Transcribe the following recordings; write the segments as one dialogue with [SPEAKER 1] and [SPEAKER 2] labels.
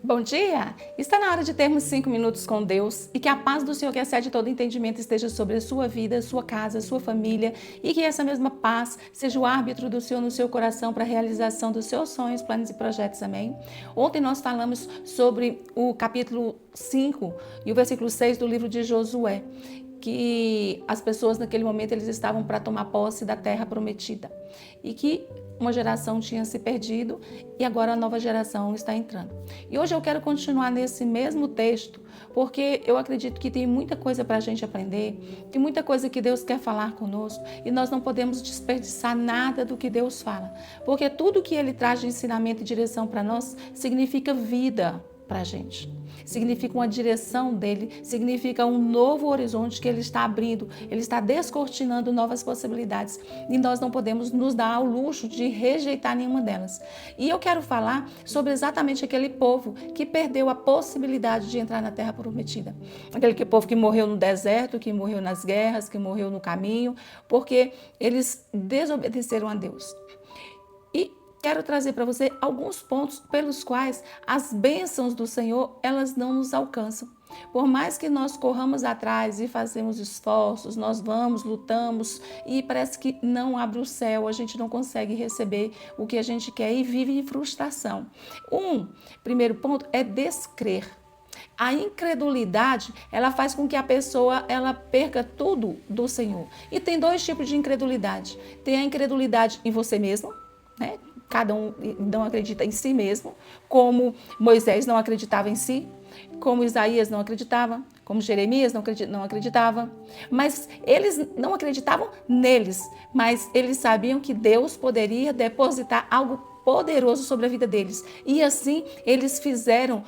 [SPEAKER 1] Bom dia! Está na hora de termos 5 minutos com Deus e que a paz do Senhor, que excede todo entendimento, esteja sobre a sua vida, sua casa, sua família e que essa mesma paz seja o árbitro do Senhor no seu coração para a realização dos seus sonhos, planos e projetos. Amém? Ontem nós falamos sobre o capítulo 5 e o versículo 6 do livro de Josué, que as pessoas naquele momento eles estavam para tomar posse da terra prometida e que uma geração tinha se perdido e agora a nova geração está entrando. E hoje eu quero continuar nesse mesmo texto, porque eu acredito que tem muita coisa para a gente aprender, tem muita coisa que Deus quer falar conosco e nós não podemos desperdiçar nada do que Deus fala, porque tudo que Ele traz de ensinamento e direção para nós significa vida para a gente. Significa uma direção dele, significa um novo horizonte que ele está abrindo, ele está descortinando novas possibilidades e nós não podemos nos dar ao luxo de rejeitar nenhuma delas. E eu quero falar sobre exatamente aquele povo que perdeu a possibilidade de entrar na terra prometida. Aquele povo que morreu no deserto, que morreu nas guerras, que morreu no caminho, porque eles desobedeceram a Deus. E quero trazer para você alguns pontos pelos quais as bênçãos do Senhor, elas não nos alcançam. Por mais que nós corramos atrás e fazemos esforços, nós vamos, lutamos e parece que não abre o céu, a gente não consegue receber o que a gente quer e vive em frustração. Primeiro ponto é descrer. A incredulidade, ela faz com que a pessoa ela perca tudo do Senhor. E tem dois tipos de incredulidade. Tem a incredulidade em você mesmo, né? Cada um não acredita em si mesmo, como Moisés não acreditava em si, como Isaías não acreditava, como Jeremias não acreditava. Mas eles não acreditavam neles, mas eles sabiam que Deus poderia depositar algo poderoso sobre a vida deles. E assim eles fizeram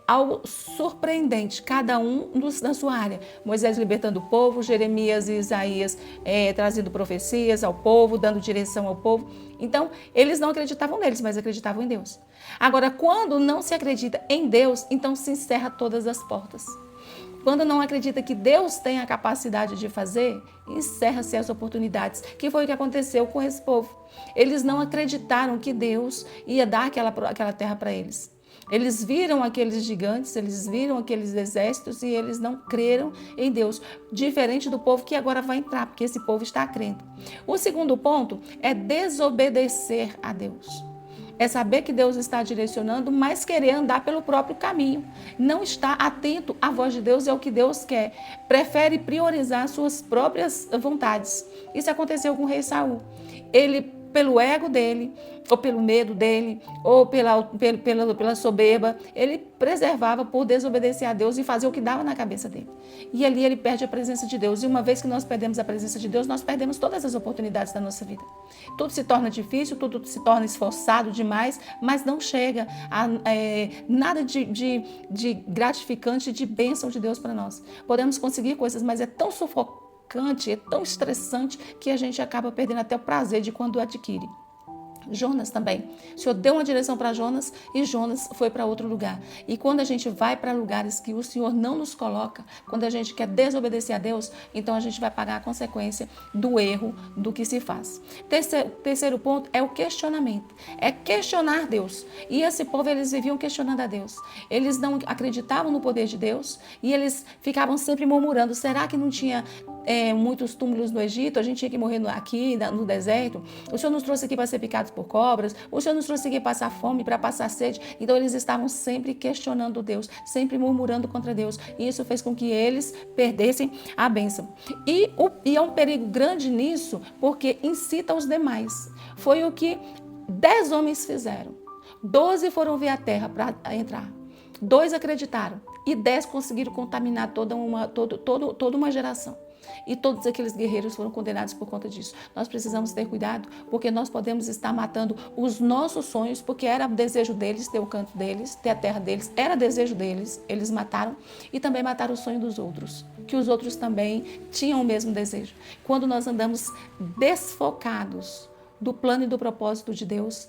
[SPEAKER 1] algo surpreendente, cada um na sua área. Moisés libertando o povo, Jeremias e Isaías trazendo profecias ao povo, dando direção ao povo. Então, eles não acreditavam neles, mas acreditavam em Deus. Agora, quando não se acredita em Deus, então se encerra todas as portas. Quando não acredita que Deus tem a capacidade de fazer, encerra-se as oportunidades, que foi o que aconteceu com esse povo. Eles não acreditaram que Deus ia dar aquela terra para eles. Eles viram aqueles gigantes, eles viram aqueles exércitos e eles não creram em Deus. Diferente do povo que agora vai entrar, porque esse povo está crendo. O segundo ponto é desobedecer a Deus. É saber que Deus está direcionando, mas querer andar pelo próprio caminho. Não está atento à voz de Deus e ao que Deus quer. Prefere priorizar suas próprias vontades. Isso aconteceu com o rei Saul. Ele, pelo ego dele, ou pelo medo dele, ou pela soberba, ele preservava por desobedecer a Deus e fazer o que dava na cabeça dele. E ali ele perde a presença de Deus. E uma vez que nós perdemos a presença de Deus, nós perdemos todas as oportunidades da nossa vida. Tudo se torna difícil, tudo se torna esforçado demais, mas não chega a nada de gratificante, de bênção de Deus para nós. Podemos conseguir coisas, mas é tão sufocante, é tão estressante que a gente acaba perdendo até o prazer de quando adquire. Jonas também. O Senhor deu uma direção para Jonas e Jonas foi para outro lugar. E quando a gente vai para lugares que o Senhor não nos coloca, quando a gente quer desobedecer a Deus, então a gente vai pagar a consequência do erro do que se faz. Terceiro ponto é o questionamento. É questionar Deus. E esse povo, eles viviam questionando a Deus. Eles não acreditavam no poder de Deus e eles ficavam sempre murmurando. Será que não tinha muitos túmulos no Egito? A gente tinha que morrer aqui no deserto? O Senhor nos trouxe aqui para ser picados por cobras, o Senhor nos trouxe aqui para passar fome, para passar sede. Então eles estavam sempre questionando Deus, sempre murmurando contra Deus, e isso fez com que eles perdessem a bênção. E é um perigo grande nisso, porque incita os demais. Foi o que 10 homens fizeram. 12 foram ver a terra para entrar. 2 acreditaram e 10 conseguiram contaminar toda uma geração. E todos aqueles guerreiros foram condenados por conta disso. Nós precisamos ter cuidado, porque nós podemos estar matando os nossos sonhos, porque era o desejo deles ter o canto deles, ter a terra deles, era desejo deles, eles mataram, e também mataram o sonho dos outros, que os outros também tinham o mesmo desejo. Quando nós andamos desfocados do plano e do propósito de Deus,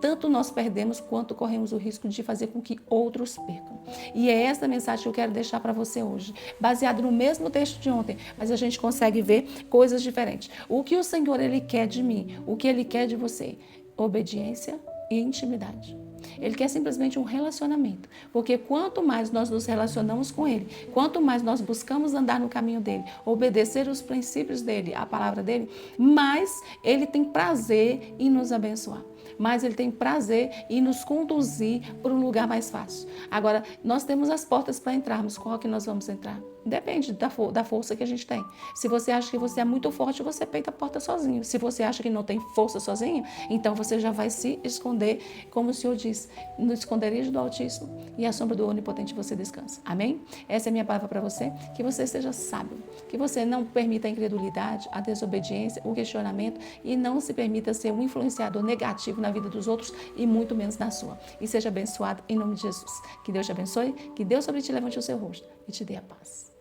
[SPEAKER 1] tanto nós perdemos quanto corremos o risco de fazer com que outros percam. E é essa mensagem que eu quero deixar para você hoje, baseado no mesmo texto de ontem, mas a gente consegue ver coisas diferentes. O que o Senhor Ele quer de mim, o que Ele quer de você? Obediência e intimidade. Ele quer simplesmente um relacionamento. Porque quanto mais nós nos relacionamos com Ele, quanto mais nós buscamos andar no caminho dEle, obedecer os princípios dEle, a palavra dEle, mais Ele tem prazer em nos abençoar. Mas Ele tem prazer em nos conduzir por um lugar mais fácil. Agora, nós temos as portas para entrarmos. Qual que nós vamos entrar? Depende da força que a gente tem. Se você acha que você é muito forte, você peita a porta sozinho. Se você acha que não tem força sozinho, então você já vai se esconder, como o Senhor diz, no esconderijo do Altíssimo e à sombra do Onipotente você descansa. Amém? Essa é a minha palavra para você, que você seja sábio, que você não permita a incredulidade, a desobediência, o questionamento e não se permita ser um influenciador negativo na vida dos outros e muito menos na sua. E seja abençoado em nome de Jesus. Que Deus te abençoe, que Deus sobre ti levante o seu rosto e te dê a paz.